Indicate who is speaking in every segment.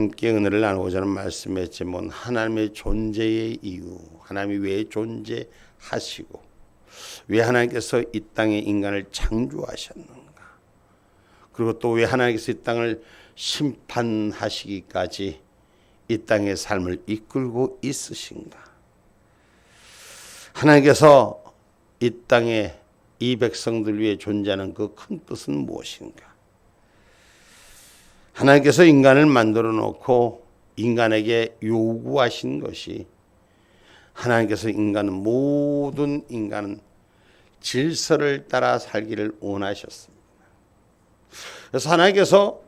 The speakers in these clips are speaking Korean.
Speaker 1: 함께 은혜를 나누고자 하는 말씀의 제목은 하나님의 존재의 이유, 하나님이 왜 존재하시고 왜 하나님께서 이 땅에 인간을 창조하셨는가, 그리고 또 왜 하나님께서 이 땅을 심판하시기까지 이 땅의 삶을 이끌고 있으신가. 하나님께서 이 땅에 이 백성들 위해 존재하는 그 큰 뜻은 무엇인가. 하나님께서 인간을 만들어 놓고 인간에게 요구하신 것이, 하나님께서 모든 인간은 질서를 따라 살기를 원하셨습니다. 그래서 하나님께서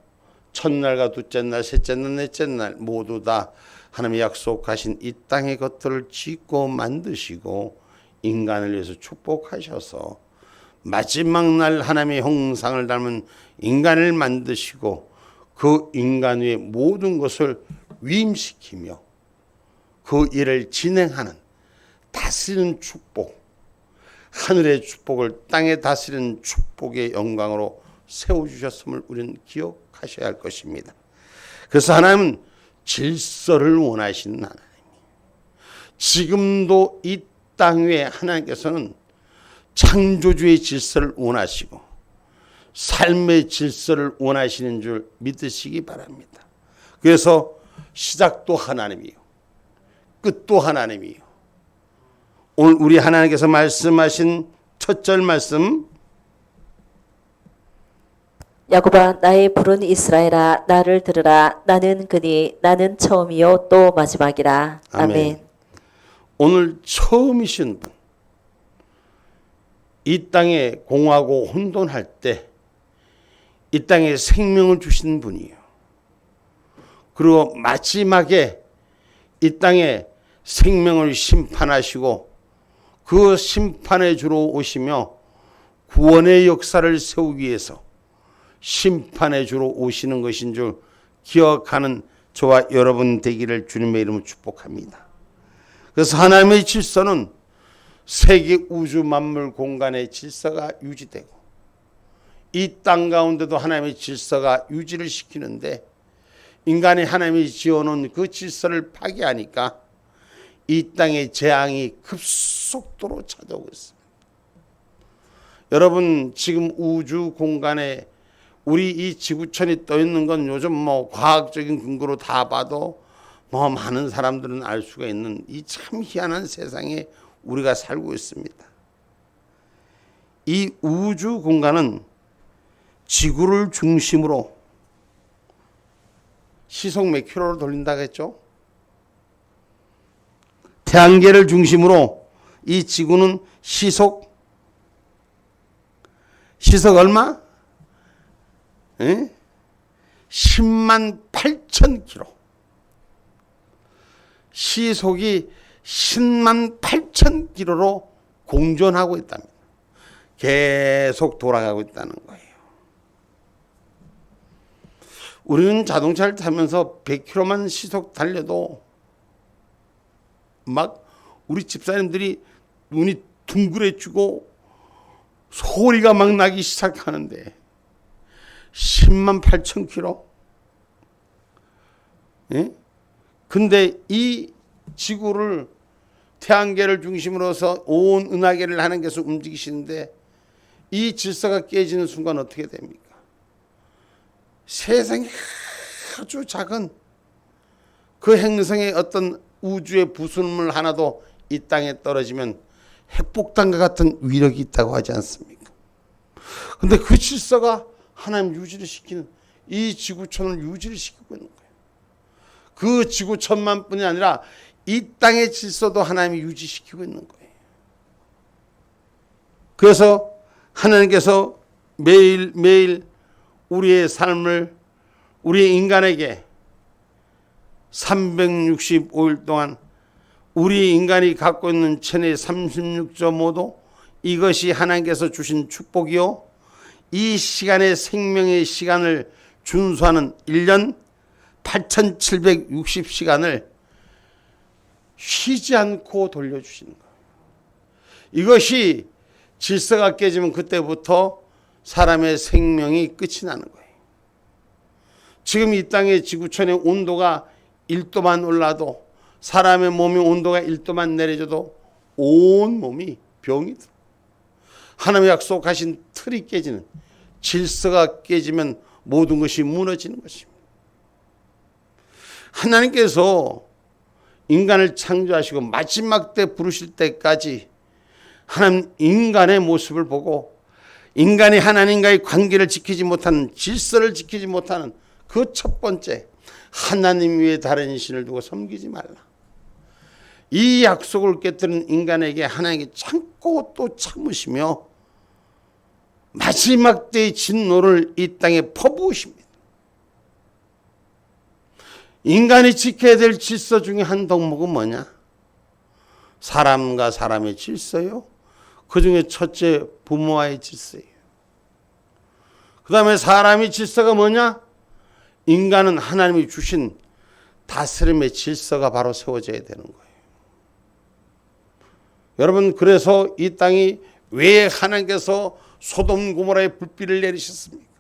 Speaker 1: 첫날과 둘째 날, 셋째 날, 넷째 날 모두 다 하나님이 약속하신 이 땅의 것들을 짓고 만드시고 인간을 위해서 축복하셔서 마지막 날 하나님의 형상을 닮은 인간을 만드시고 그 인간 위에 모든 것을 위임시키며 그 일을 진행하는 다스리는 축복, 하늘의 축복을 땅에 다스리는 축복의 영광으로 세워주셨음을 우리는 기억하셔야 할 것입니다. 그래서 하나님은 질서를 원하시는 하나님이에요. 지금도 이 땅 위에 하나님께서는 창조주의 질서를 원하시고 삶의 질서를 원하시는 줄 믿으시기 바랍니다. 그래서 시작도 하나님이요, 끝도 하나님이요. 오늘 우리 하나님께서 말씀하신 첫 절 말씀,
Speaker 2: 야곱아 나의 부른 이스라엘아 나를 들으라. 나는 그니 나는 처음이요 또 마지막이라. 아멘.
Speaker 1: 오늘 처음이신 분, 이 땅에 공하고 혼돈할 때 이 땅에 생명을 주신 분이에요. 그리고 마지막에 이 땅에 생명을 심판하시고 그 심판의 주로 오시며 구원의 역사를 세우기 위해서 심판의 주로 오시는 것인 줄 기억하는 저와 여러분 되기를 주님의 이름으로 축복합니다. 그래서 하나님의 질서는 세계 우주 만물 공간의 질서가 유지되고 이 땅 가운데도 하나님의 질서가 유지를 시키는데, 인간이 하나님이 지어놓은 그 질서를 파괴하니까 이 땅의 재앙이 급속도로 찾아오고 있습니다. 여러분, 지금 우주 공간에 우리 이 지구촌이 떠 있는 건 요즘 과학적인 근거로 다 봐도 많은 사람들은 알 수가 있는 이 참 희한한 세상에 우리가 살고 있습니다. 이 우주 공간은 지구를 중심으로 시속 몇 킬로로 돌린다고 했죠? 태양계를 중심으로 이 지구는 시속 얼마? 10만 8천 킬로. 시속이 10만 8천 킬로로 공전하고 있답니다. 계속 돌아가고 있다는 거예요. 우리는 자동차를 타면서 100km만 시속 달려도 막 우리 집사님들이 눈이 둥그레지고 소리가 막 나기 시작하는데 10만 8천 킬로? 근데 이 지구를 태양계를 중심으로 해서 온 은하계를 하나님께서 움직이시는데 이 질서가 깨지는 순간 어떻게 됩니까? 세상에 아주 작은 그 행성의 어떤 우주의 부순물 하나도 이 땅에 떨어지면 핵폭탄과 같은 위력이 있다고 하지 않습니까? 근데 그 질서가 하나님 유지를 시키는, 이 지구촌을 유지를 시키고 있는 거예요. 그 지구촌만 뿐이 아니라 이 땅의 질서도 하나님이 유지시키고 있는 거예요. 그래서 하나님께서 매일매일 우리의 삶을, 우리 인간에게 365일 동안 우리 인간이 갖고 있는 체내 36.5도, 이것이 하나님께서 주신 축복이요, 이 시간의 생명의 시간을 준수하는 1년 8,760시간을 쉬지 않고 돌려주시는 거예요. 이것이 질서가 깨지면 그때부터 사람의 생명이 끝이 나는 거예요. 지금 이 땅의 지구촌의 온도가 1도만 올라도, 사람의 몸의 온도가 1도만 내려져도 온 몸이 병이 들어. 하나님의 약속하신 틀이 깨지는, 질서가 깨지면 모든 것이 무너지는 것입니다. 하나님께서 인간을 창조하시고 마지막 때 부르실 때까지 하나님 인간의 모습을 보고, 인간이 하나님과의 관계를 지키지 못하는, 질서를 지키지 못하는 그 첫 번째, 하나님 외에 다른 신을 두고 섬기지 말라. 이 약속을 깨뜨린 인간에게 하나님께 참고 또 참으시며 마지막 때의 진노를 이 땅에 퍼부으십니다. 인간이 지켜야 될 질서 중에 한 덕목은 뭐냐? 사람과 사람의 질서요. 그 중에 첫째, 부모와의 질서예요. 그 다음에 사람의 질서가 뭐냐? 인간은 하나님이 주신 다스림의 질서가 바로 세워져야 되는 거예요. 여러분, 그래서 이 땅이 왜 하나님께서 소돔 고모라의 불비를 내리셨습니까?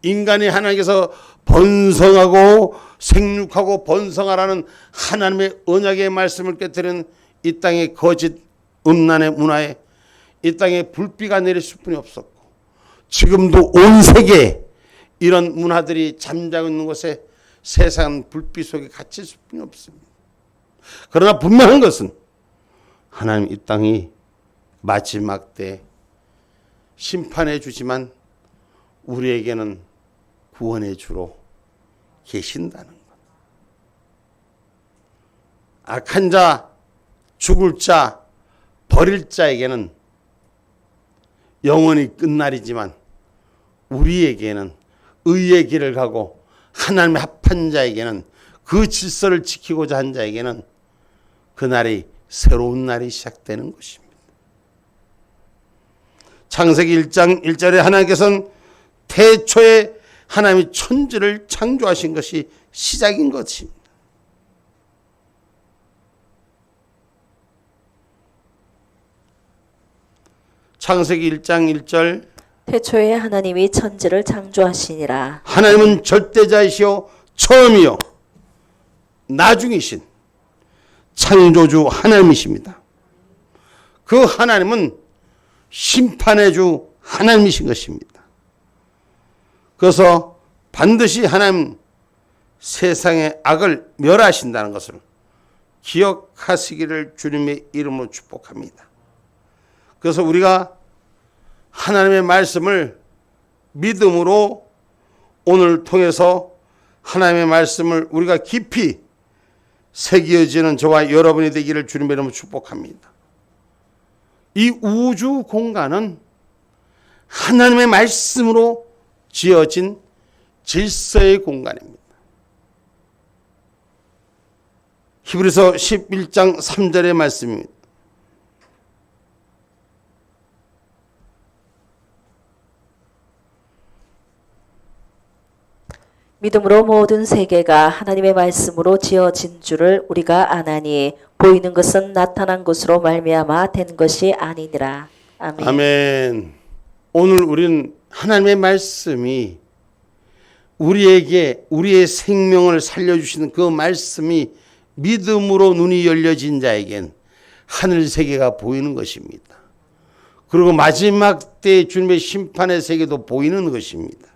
Speaker 1: 인간이 하나님께서 번성하고 생육하고 번성하라는 하나님의 언약의 말씀을 깨뜨리는 이 땅의 거짓 음란의 문화에 이 땅에 불비가 내릴 수뿐이 없었고, 지금도 온 세계에 이런 문화들이 잠자고 있는 곳에 세상은 불빛 속에 갇힐 수뿐이 없습니다. 그러나 분명한 것은 하나님 이 땅이 마지막 때 심판해 주지만 우리에게는 구원의 주로 계신다는 것. 악한 자, 죽을 자, 버릴 자에게는 영원히 끝날이지만 우리에게는 의의 길을 가고 하나님의 합한 자에게는, 그 질서를 지키고자 한 자에게는 그날이 새로운 날이 시작되는 것입니다. 창세기 1장 1절에 하나님께서는 태초에 하나님이 천지를 창조하신 것이 시작인 것입니다. 창세기 1장 1절,
Speaker 2: 태초에 하나님이 천지를 창조하시니라.
Speaker 1: 하나님은 절대자이시오 처음이요 나중이신 창조주 하나님이십니다. 그 하나님은 심판의 주 하나님이신 것입니다. 그래서 반드시 하나님 세상의 악을 멸하신다는 것을 기억하시기를 주님의 이름으로 축복합니다. 그래서 우리가 하나님의 말씀을 믿음으로 오늘 통해서 하나님의 말씀을 우리가 깊이 새겨지는 저와 여러분이 되기를 주님의 이름으로 축복합니다. 이 우주 공간은 하나님의 말씀으로 지어진 질서의 공간입니다. 히브리서 11장 3절의 말씀입니다.
Speaker 2: 믿음으로 모든 세계가 하나님의 말씀으로 지어진 줄을 우리가 아나니 보이는 것은 나타난 것으로 말미암아 된 것이 아니니라. 아멘.
Speaker 1: 아멘. 오늘 우리는 하나님의 말씀이 우리에게 우리의 생명을 살려주시는 그 말씀이 믿음으로 눈이 열려진 자에겐 하늘 세계가 보이는 것입니다. 그리고 마지막 때 주님의 심판의 세계도 보이는 것입니다.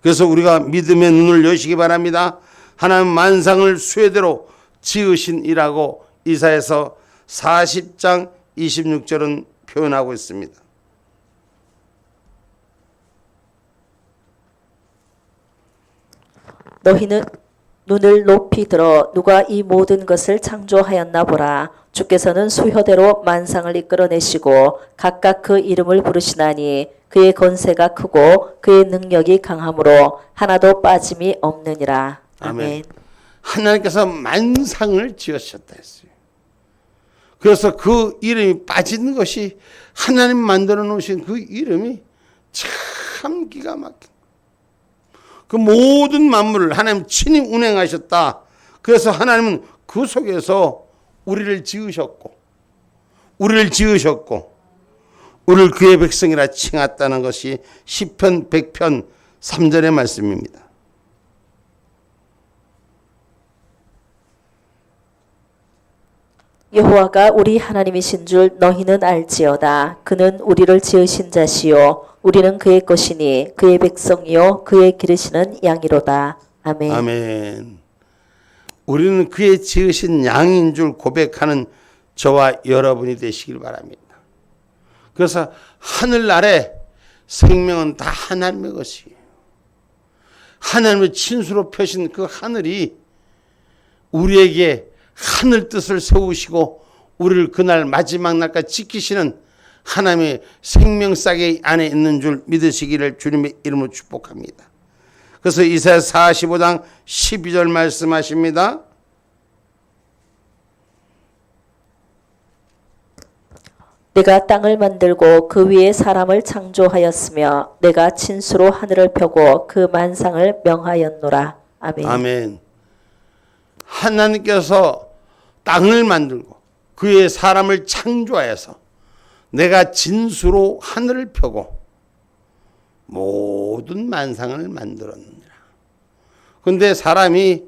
Speaker 1: 그래서 우리가 믿음의 눈을 여시기 바랍니다. 하나님 만상을 수혜대로 지으신 이라고 이사야서 40장 26절은 표현하고 있습니다.
Speaker 2: 너희는 눈을 높이 들어 누가 이 모든 것을 창조하였나 보라. 주께서는 수효대로 만상을 이끌어내시고 각각 그 이름을 부르시나니 그의 건세가 크고 그의 능력이 강함으로 하나도 빠짐이 없느니라. 아멘.
Speaker 1: 하나님께서 만상을 지으셨다 했어요. 그래서 그 이름이 빠지는 것이 하나님 만들어 놓으신 그 이름이 참 기가 막힌, 그 모든 만물을 하나님 친히 운행하셨다. 그래서 하나님은 그 속에서 우리를 지으셨고 우리를 그의 백성이라 칭했다는 것이 시편 100편 3절의 말씀입니다.
Speaker 2: 여호와가 우리 하나님이신 줄 너희는 알지어다. 그는 우리를 지으신 자시요 우리는 그의 것이니 그의 백성이요 그의 기르시는 양이로다. 아멘.
Speaker 1: 아멘. 우리는 그의 지으신 양인 줄 고백하는 저와 여러분이 되시길 바랍니다. 그래서 하늘 아래 생명은 다 하나님의 것이에요. 하나님의 친수로 펴신 그 하늘이 우리에게 하늘 뜻을 세우시고 우리를 그날 마지막 날까지 지키시는 하나님의 생명싸개 안에 있는 줄 믿으시기를 주님의 이름으로 축복합니다. 그래서 이사야 45장 12절 말씀하십니다.
Speaker 2: 내가 땅을 만들고 그 위에 사람을 창조하였으며 내가 친수로 하늘을 펴고 그 만상을 명하였노라. 아멘.
Speaker 1: 아멘. 하나님께서 땅을 만들고 그 위에 사람을 창조하여서 내가 진수로 하늘을 펴고 모든 만상을 만들었느니라. 그런데 사람이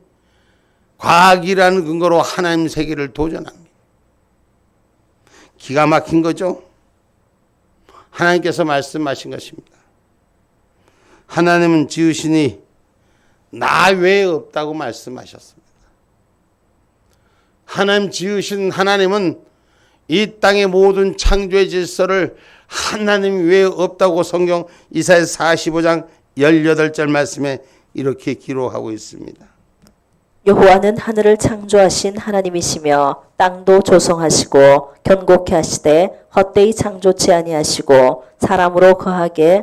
Speaker 1: 과학이라는 근거로 하나님 세계를 도전합니다. 기가 막힌 거죠. 하나님께서 말씀하신 것입니다. 하나님은 지으시니 나 외에 없다고 말씀하셨습니다. 하나님 지으신 하나님은 이 땅의 모든 창조의 질서를 하나님 외에 없다고 성경 이사야 45장 18절 말씀에 이렇게 기록하고 있습니다.
Speaker 2: 여호와는 하늘을 창조하신 하나님이시며 땅도 조성하시고 견고케 하시되 헛되이 창조치 아니하시고 사람으로 거하게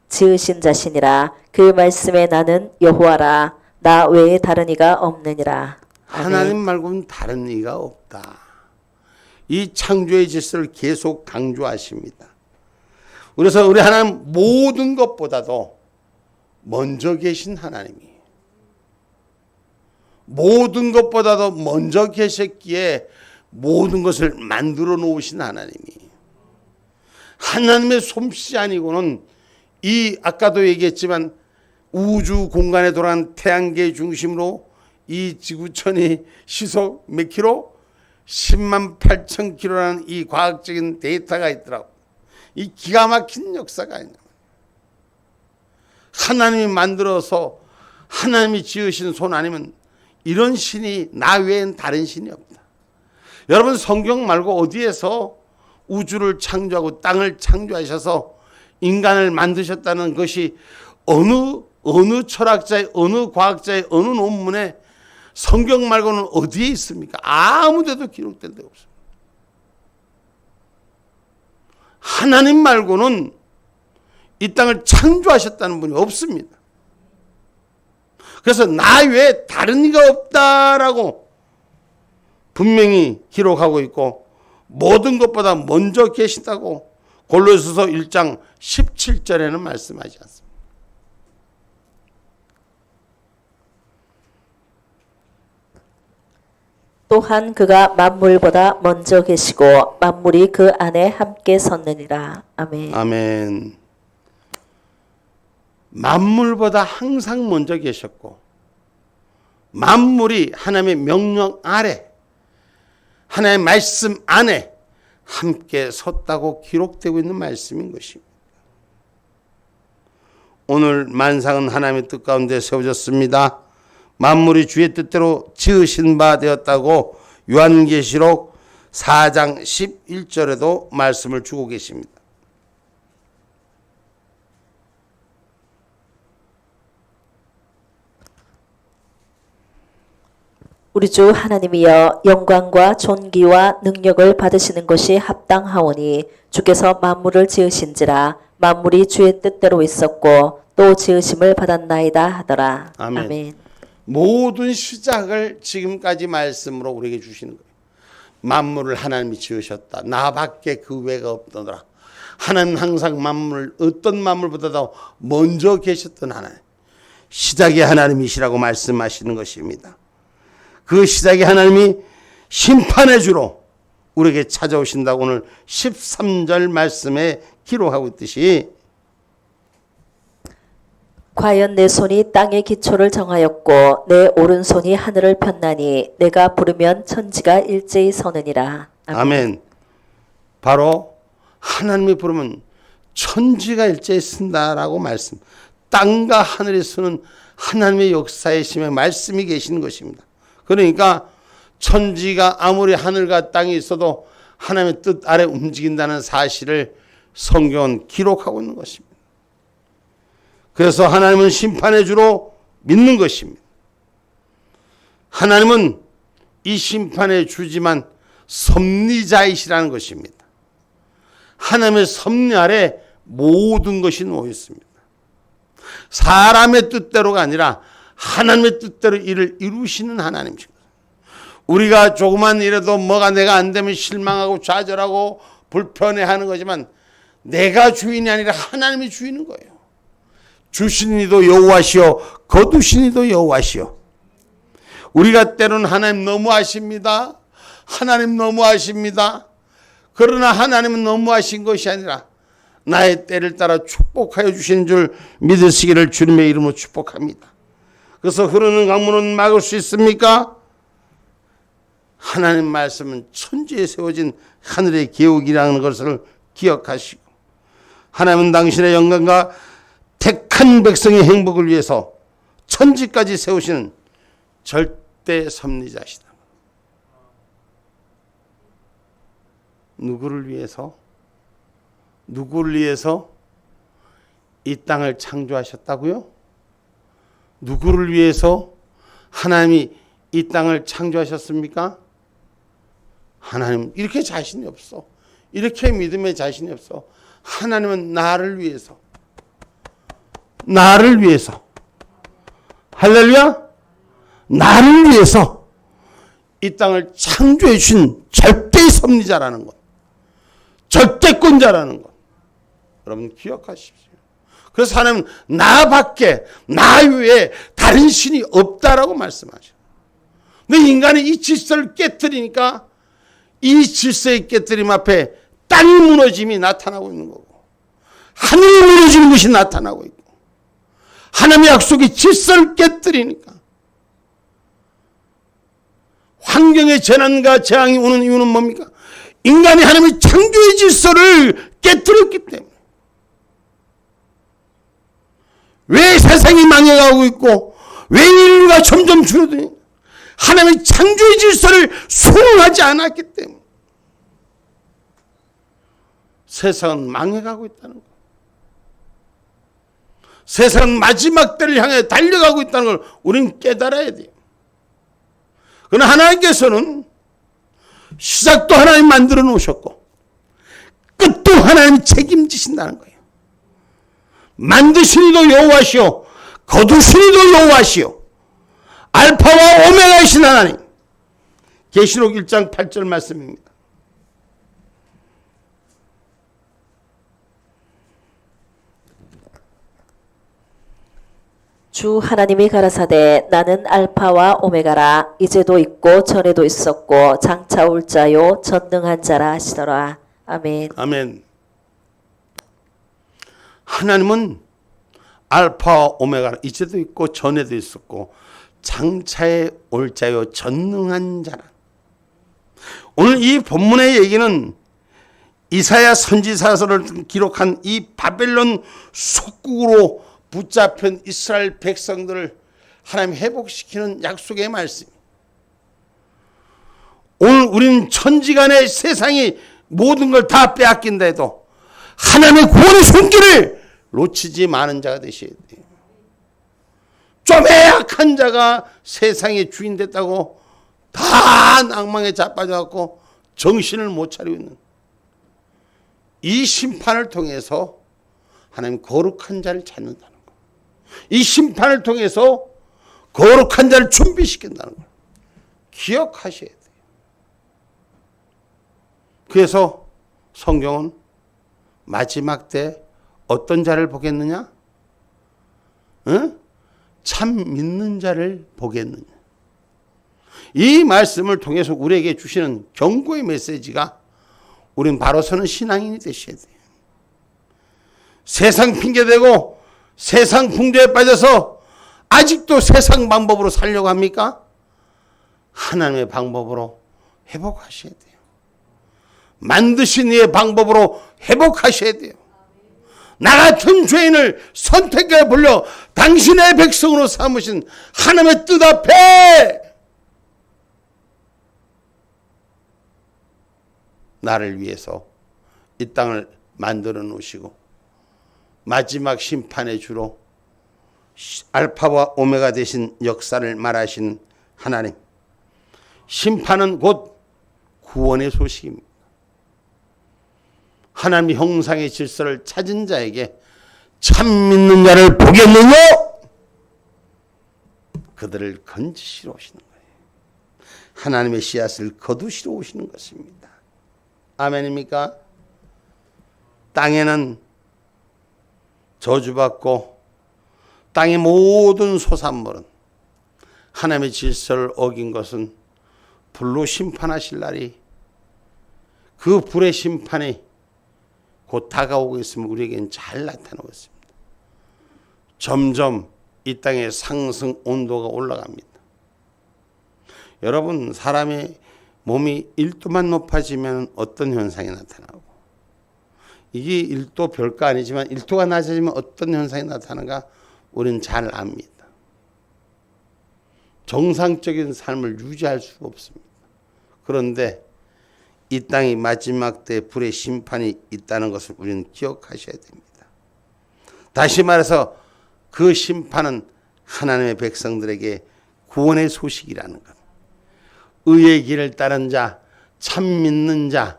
Speaker 2: 지으신 자시니라. 그 말씀에 나는 여호와라. 나 외에 다른 이가 없느니라.
Speaker 1: 하나님 말고는 다른 이가 없다. 이 창조의 질서를 계속 강조하십니다. 그래서 우리 하나님 모든 것보다도 먼저 계신 하나님이 모든 것보다도 먼저 계셨기에 모든 것을 만들어 놓으신 하나님이 하나님의 솜씨 아니고는 이 아까도 얘기했지만 우주 공간에 돌아간 태양계 중심으로 이 지구촌이 시속 몇 킬로? 10만 8천 킬로라는 이 과학적인 데이터가 있더라고. 이 기가 막힌 역사가 아니냐. 하나님이 만들어서 하나님이 지으신 손 아니면 이런 신이 나 외엔 다른 신이 없다. 여러분 성경 말고 어디에서 우주를 창조하고 땅을 창조하셔서 인간을 만드셨다는 것이 어느 철학자의 어느 과학자의 어느 논문에 성경 말고는 어디에 있습니까? 아무 데도 기록된 데 없습니다. 하나님 말고는 이 땅을 창조하셨다는 분이 없습니다. 그래서 나 외에 다른 이가 없다라고 분명히 기록하고 있고 모든 것보다 먼저 계시다고 골로새서 1장 17절에는 말씀하지 않습니다.
Speaker 2: 또한 그가 만물보다 먼저 계시고 만물이 그 안에 함께 섰느니라. 아멘.
Speaker 1: 아멘. 만물보다 항상 먼저 계셨고 만물이 하나님의 명령 아래 하나님의 말씀 안에 함께 섰다고 기록되고 있는 말씀인 것입니다. 오늘 만상은 하나님의 뜻 가운데 세워졌습니다. 만물이 주의 뜻대로 지으신 바 되었다고 요한계시록 4장 11절에도 말씀을 주고 계십니다.
Speaker 2: 우리 주 하나님이여 영광과 존귀와 능력을 받으시는 것이 합당하오니 주께서 만물을 지으신지라 만물이 주의 뜻대로 있었고 또 지으심을 받았나이다 하더라.
Speaker 1: 아멘.
Speaker 2: 아멘.
Speaker 1: 모든 시작을 지금까지 말씀으로 우리에게 주시는 거예요. 만물을 하나님이 지으셨다. 나밖에 그 외가 없더라. 하나님 항상 만물 어떤 만물보다도 먼저 계셨던 하나님. 시작의 하나님이시라고 말씀하시는 것입니다. 그 시작의 하나님이 심판의 주로 우리에게 찾아오신다고 오늘 13절 말씀에 기록하고 있듯이
Speaker 2: 과연 내 손이 땅의 기초를 정하였고 내 오른손이 하늘을 폈나니 내가 부르면 천지가 일제히 서느니라.
Speaker 1: 아멘. 바로 하나님이 부르면 천지가 일제히 쓴다라고 말씀. 땅과 하늘에 서는 하나님의 역사의 심에 말씀이 계시는 것입니다. 그러니까 천지가 아무리 하늘과 땅이 있어도 하나님의 뜻 아래 움직인다는 사실을 성경은 기록하고 있는 것입니다. 그래서 하나님은 심판의 주로 믿는 것입니다. 하나님은 이 심판의 주지만 섭리자이시라는 것입니다. 하나님의 섭리 아래 모든 것이 놓여 있습니다. 사람의 뜻대로가 아니라 하나님의 뜻대로 일을 이루시는 하나님이십니다. 우리가 조그만 일에도 뭐가 내가 안 되면 실망하고 좌절하고 불편해하는 거지만 내가 주인이 아니라 하나님이 주인인 거예요. 주신 이도 여호와시오 거두신 이도 여호와시오. 우리가 때로는 하나님 너무하십니다. 하나님 너무하십니다. 그러나 하나님은 너무하신 것이 아니라 나의 때를 따라 축복하여 주시는 줄 믿으시기를 주님의 이름으로 축복합니다. 그래서 흐르는 강물은 막을 수 있습니까? 하나님 말씀은 천지에 세워진 하늘의 계획이라는 것을 기억하시고 하나님은 당신의 영광과 택한 백성의 행복을 위해서 천지까지 세우시는 절대 섭리자시다. 누구를 위해서? 누구를 위해서 이 땅을 창조하셨다고요? 누구를 위해서 하나님이 이 땅을 창조하셨습니까? 하나님 이렇게 자신이 없어. 이렇게 믿음에 자신이 없어. 하나님은 나를 위해서. 나를 위해서. 할렐루야. 나를 위해서 이 땅을 창조해 주신 절대의 섭리자라는 것. 절대권자라는 것. 여러분 기억하십시오. 그래서 하나님은 나밖에 나 외에 다른 신이 없다라고 말씀하셔요. 근데 인간이 이 질서를 깨뜨리니까 이 질서의 깨뜨림 앞에 땅이 무너짐이 나타나고 있는 거고 하늘이 무너지는 것이 나타나고 있고 하나님의 약속이 질서를 깨뜨리니까 환경의 재난과 재앙이 오는 이유는 뭡니까? 인간이 하나님의 창조의 질서를 깨뜨렸기 때문에. 왜 세상이 망해가고 있고 왜 인류가 점점 줄어드니? 하나님의 창조의 질서를 수용하지 않았기 때문에 세상은 망해가고 있다는 것. 세상은 마지막 때를 향해 달려가고 있다는 걸 우리는 깨달아야 돼요. 그러나 하나님께서는 시작도 하나님 만들어 놓으셨고 끝도 하나님이 책임지신다는 거예요. 만드신 이도 여호와시오 거두신 이도 여호와시오 알파와 오메가이신 하나님. 계시록 1장 8절 말씀입니다.
Speaker 2: 주 하나님이 가라사대 나는 알파와 오메가라 이제도 있고 전에도 있었고 장차 올 자요 전능한 자라 하시더라. 아멘.
Speaker 1: 아멘. 하나님은 알파와 오메가라 이제도 있고 전에도 있었고 장차에 올 자요 전능한 자라. 오늘 이 본문의 얘기는 이사야 선지자서를 기록한 이 바벨론 속국으로 붙잡힌 이스라엘 백성들을 하나님 회복시키는 약속의 말씀. 오늘 우리는 천지간의 세상이 모든 걸 다 빼앗긴다 해도 하나님의 구원의 손길을 놓치지 마는 자가 되셔야 돼요. 쪼매약한 자가 세상의 주인 됐다고 다 낭망에 자빠져갖고 정신을 못 차리고 있는 이 심판을 통해서 하나님 거룩한 자를 찾는다는 거예요. 이 심판을 통해서 거룩한 자를 준비시킨다는 걸 기억하셔야 돼요. 그래서 성경은 마지막 때 어떤 자를 보겠느냐? 응? 참 믿는 자를 보겠느냐? 이 말씀을 통해서 우리에게 주시는 경고의 메시지가 우린 바로 서는 신앙인이 되셔야 돼요. 세상 핑계대고 세상 풍조에 빠져서 아직도 세상 방법으로 살려고 합니까? 하나님의 방법으로 회복하셔야 돼요. 만드신 이의 방법으로 회복하셔야 돼요. 나 같은 죄인을 선택해 불려 당신의 백성으로 삼으신 하나님의 뜻 앞에 나를 위해서 이 땅을 만들어 놓으시고 마지막 심판의 주로 알파와 오메가 되신 역사를 말하신 하나님. 심판은 곧 구원의 소식입니다. 하나님의 형상의 질서를 찾은 자에게 참 믿는 자를 보겠느냐? 그들을 건지시러 오시는 거예요. 하나님의 씨앗을 거두시러 오시는 것입니다. 아멘입니까? 땅에는 저주받고 땅의 모든 소산물은 하나님의 질서를 어긴 것은 불로 심판하실 날이, 그 불의 심판이 곧 다가오고 있으면 우리에게는 잘 나타나고 있습니다. 점점 이 땅의 상승 온도가 올라갑니다. 여러분, 사람의 몸이 1도만 높아지면 어떤 현상이 나타나고, 이게 1도 별거 아니지만 1도가 낮아지면 어떤 현상이 나타나는가 우리는 잘 압니다. 정상적인 삶을 유지할 수가 없습니다. 그런데 이 땅이 마지막 때 불의 심판이 있다는 것을 우리는 기억하셔야 됩니다. 다시 말해서 그 심판은 하나님의 백성들에게 구원의 소식이라는 것. 의의 길을 따른 자, 참 믿는 자,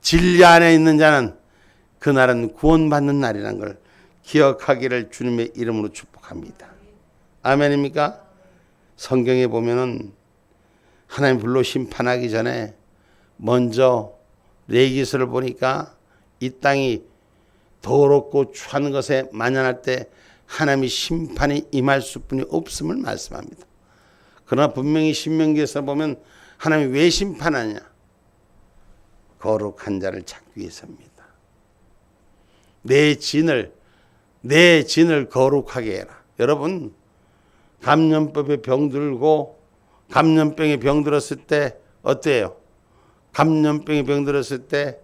Speaker 1: 진리 안에 있는 자는 그날은 구원받는 날이라는 걸 기억하기를 주님의 이름으로 축복합니다. 아멘입니까? 성경에 보면은 하나님 불로 심판하기 전에 먼저 레위기서를 보니까 이 땅이 더럽고 추한 것에 만연할 때 하나님의 심판이 임할 수뿐이 없음을 말씀합니다. 그러나 분명히 신명기에서 보면 하나님이 왜 심판하냐? 거룩한 자를 찾기 위해서입니다. 내 진을 거룩하게 해라. 여러분, 감염병에 병들고 감염병에 병들었을 때 어때요? 감염병에 병들었을 때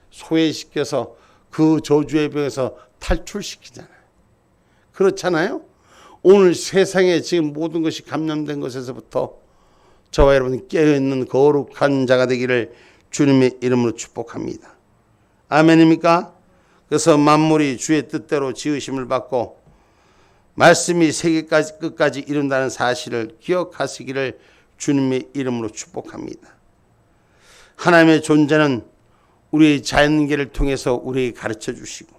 Speaker 1: 소외시켜서 그 저주의 병에서 탈출시키잖아요. 그렇잖아요? 오늘 세상에 지금 모든 것이 감염된 것에서부터 저와 여러분 깨어있는 거룩한 자가 되기를 주님의 이름으로 축복합니다. 아멘입니까? 그래서 만물이 주의 뜻대로 지으심을 받고 말씀이 세계까지 끝까지 이룬다는 사실을 기억하시기를 주님의 이름으로 축복합니다. 하나님의 존재는 우리의 자연계를 통해서 우리에게 가르쳐 주시고,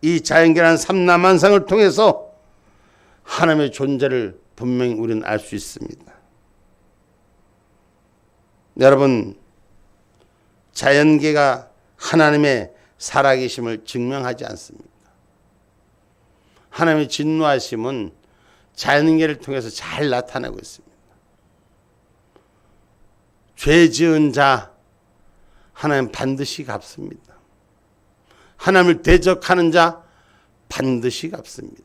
Speaker 1: 이 자연계란 삼라만상을 통해서 하나님의 존재를 분명히 우리는 알 수 있습니다. 여러분, 자연계가 하나님의 살아계심을 증명하지 않습니다. 하나님의 진노하심은 자연계를 통해서 잘 나타나고 있습니다. 죄 지은 자 하나님 반드시 갚습니다. 하나님을 대적하는 자 반드시 갚습니다.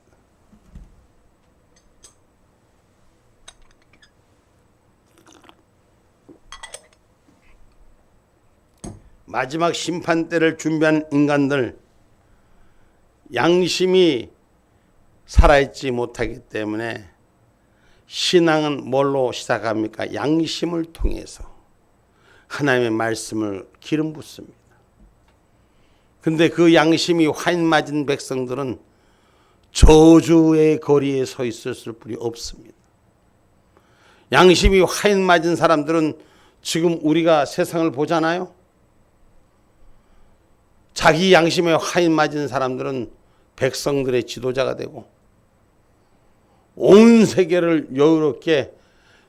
Speaker 1: 마지막 심판 때를 준비한 인간들, 양심이 살아있지 못하기 때문에 신앙은 뭘로 시작합니까? 양심을 통해서 하나님의 말씀을 기름 붓습니다. 근데 그 양심이 화인 맞은 백성들은 저주의 거리에 서 있었을 뿐이 없습니다. 양심이 화인 맞은 사람들은 지금 우리가 세상을 보잖아요. 자기 양심에 화인 맞은 사람들은 백성들의 지도자가 되고 온 세계를 여유롭게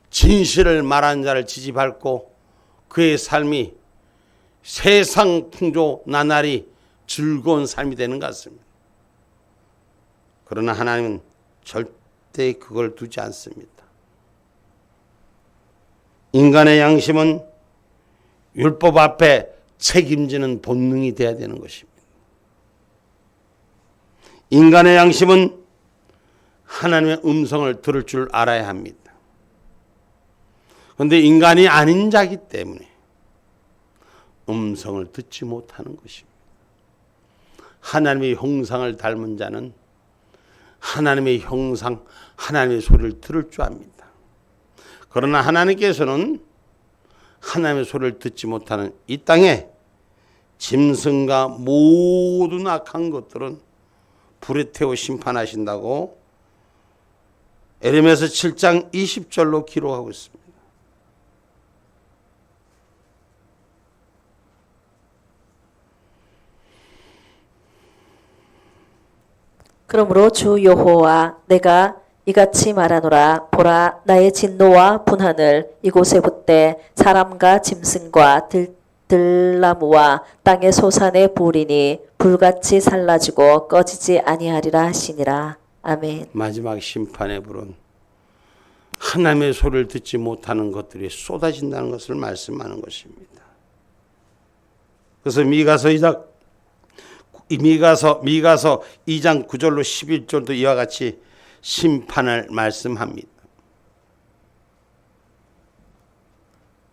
Speaker 1: 진실을 말하는 자를 지지밟고 그의 삶이 세상 풍조 나날이 즐거운 삶이 되는 것 같습니다. 그러나 하나님은 절대 그걸 두지 않습니다. 인간의 양심은 율법 앞에 책임지는 본능이 돼야 되는 것입니다. 인간의 양심은 하나님의 음성을 들을 줄 알아야 합니다. 그런데 인간이 아닌 자이기 때문에 음성을 듣지 못하는 것입니다. 하나님의 형상을 닮은 자는 하나님의 형상, 하나님의 소리를 들을 줄 압니다. 그러나 하나님께서는 하나님의 소리를 듣지 못하는 이 땅에 짐승과 모든 악한 것들은 불에 태워 심판하신다고 에레미야서 7장 20절로 기록하고 있습니다.
Speaker 2: 그러므로 주 여호와 내가 이같이 말하노라. 보라, 나의 진노와 분한을 이곳에 붓되 사람과 짐승과 들나무와 땅의 소산에 부으리니 불같이 살라지고 꺼지지 아니하리라 하시니라. 아멘.
Speaker 1: 마지막 심판의 불은 하나님의 소리를 듣지 못하는 것들이 쏟아진다는 것을 말씀하는 것입니다. 그래서 미가서 2장 9절로 11절도 이와 같이 심판을 말씀합니다.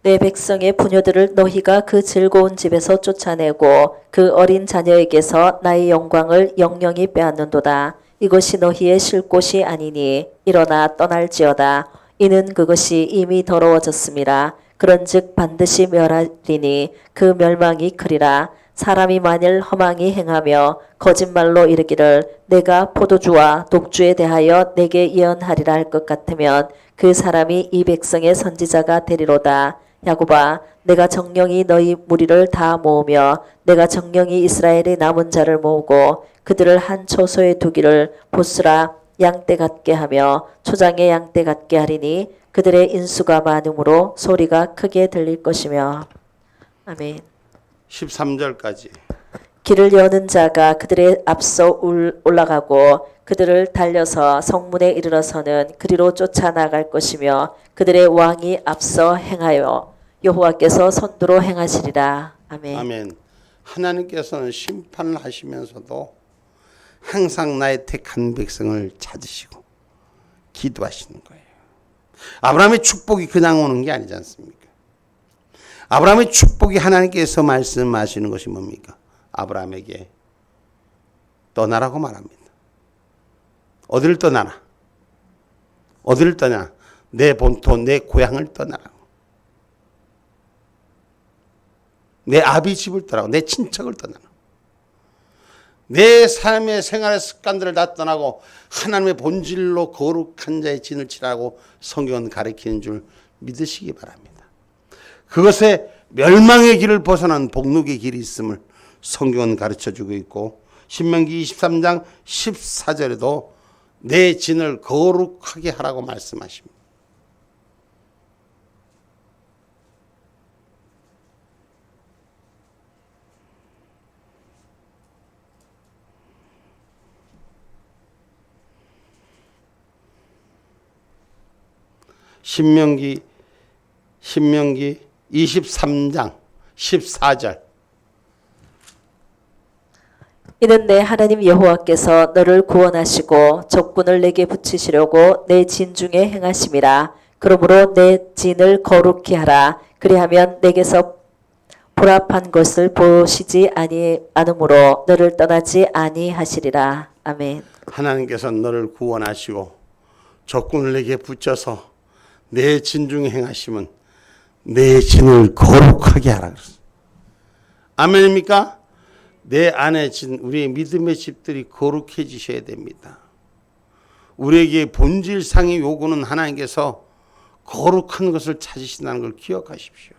Speaker 2: 내 백성의 부녀들을 너희가 그 즐거운 집에서 쫓아내고 그 어린 자녀에게서 나의 영광을 영영히 빼앗는도다. 이것이 너희의 쉴 곳이 아니니 일어나 떠날지어다. 이는 그것이 이미 더러워졌음이라. 그런즉 반드시 멸하리니 그 멸망이 크리라. 사람이 만일 허망히 행하며 거짓말로 이르기를 내가 포도주와 독주에 대하여 내게 예언하리라 할 것 같으면 그 사람이 이 백성의 선지자가 되리로다. 야곱아, 내가 정령이 너희 무리를 다 모으며 내가 정령이 이스라엘의 남은 자를 모으고 그들을 한 초소에 두기를 보스라 양떼 같게 하며 초장의 양떼 같게 하리니 그들의 인수가 많음으로 소리가 크게 들릴 것이며. 아멘.
Speaker 1: 13절까지.
Speaker 2: 길을 여는 자가 그들의 앞서 올라가고 그들을 달려서 성문에 이르러서는 그리로 쫓아나갈 것이며 그들의 왕이 앞서 행하여 여호와께서 선두로 행하시리라. 아멘.
Speaker 1: 아멘. 하나님께서는 심판을 하시면서도 항상 나의 택한 백성을 찾으시고 기도하시는 거예요. 아브라함의 축복이 그냥 오는 게 아니지 않습니까? 아브라함의 축복이 하나님께서 말씀하시는 것이 뭡니까? 아브라함에게 떠나라고 말합니다. 어디를 떠나나? 어디를 떠나? 내 본토, 내 고향을 떠나라고. 내 아비 집을 떠나고 내 친척을 떠나라고. 내 삶의 생활의 습관들을 다 떠나고 하나님의 본질로 거룩한 자의 진을 치라고 성경은 가르치는 줄 믿으시기 바랍니다. 그것에 멸망의 길을 벗어난 복록의 길이 있음을 성경은 가르쳐주고 있고 신명기 23장 14절에도 내 진을 거룩하게 하라고 말씀하십니다. 신명기 23장 14절.
Speaker 2: 이는 내 하나님 여호와께서 너를 구원하시고 적군을 내게 붙이시려고 내 진중에 행하심이라. 그러므로 내 진을 거룩히 하라. 그리하면 내게서 불합한 것을 보시지 아니하므로 너를 떠나지 아니하시리라. 아멘.
Speaker 1: 하나님께서 너를 구원하시고 적군을 내게 붙여서 내 진중에 행하시면 내 진을 거룩하게 하라 그랬어요. 아멘입니까? 내 안에 진, 우리의 믿음의 집들이 거룩해지셔야 됩니다. 우리에게 본질상의 요구는 하나님께서 거룩한 것을 찾으신다는 걸 기억하십시오.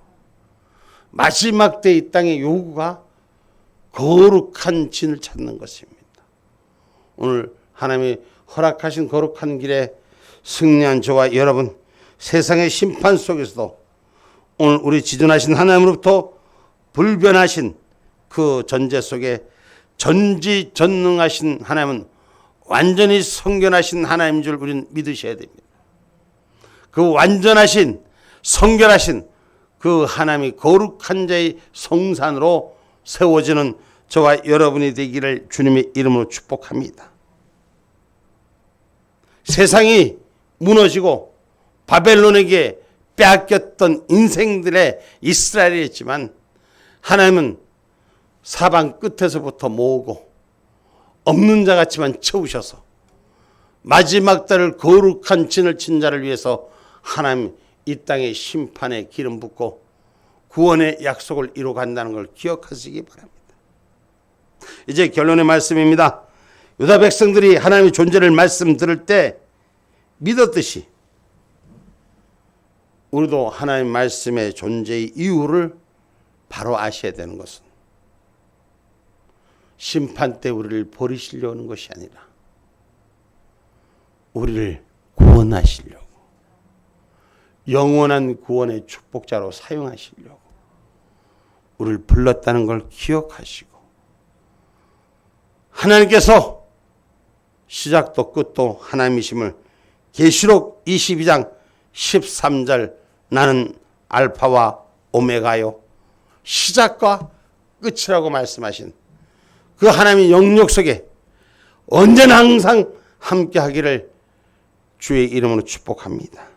Speaker 1: 마지막 때 이 땅의 요구가 거룩한 진을 찾는 것입니다. 오늘 하나님이 허락하신 거룩한 길에 승리한 저와 여러분, 세상의 심판 속에서도 오늘 우리 지존하신 하나님으로부터 불변하신 그 전제 속에 전지전능하신 하나님은 완전히 성결하신 하나님인 줄 우리는 믿으셔야 됩니다. 그 완전하신 성결하신 그 하나님이 거룩한 자의 성산으로 세워지는 저와 여러분이 되기를 주님의 이름으로 축복합니다. 세상이 무너지고 바벨론에게 빼앗겼던 인생들의 이스라엘이었지만 하나님은 사방 끝에서부터 모으고 없는 자 같지만 채우셔서 마지막 달을 거룩한 진을 친 자를 위해서 하나님 이 땅에 심판의 기름 붓고 구원의 약속을 이루어 간다는 걸 기억하시기 바랍니다. 이제 결론의 말씀입니다. 유다 백성들이 하나님의 존재를 말씀 들을 때 믿었듯이 우리도 하나님 말씀의 존재의 이유를 바로 아셔야 되는 것은 심판 때 우리를 버리시려는 것이 아니라 우리를 구원하시려고 영원한 구원의 축복자로 사용하시려고 우리를 불렀다는 걸 기억하시고 하나님께서 시작도 끝도 하나님이심을 계시록 22장 13절 나는 알파와 오메가요 시작과 끝이라고 말씀하신 그 하나님의 영역 속에 언제나 항상 함께 하기를 주의 이름으로 축복합니다.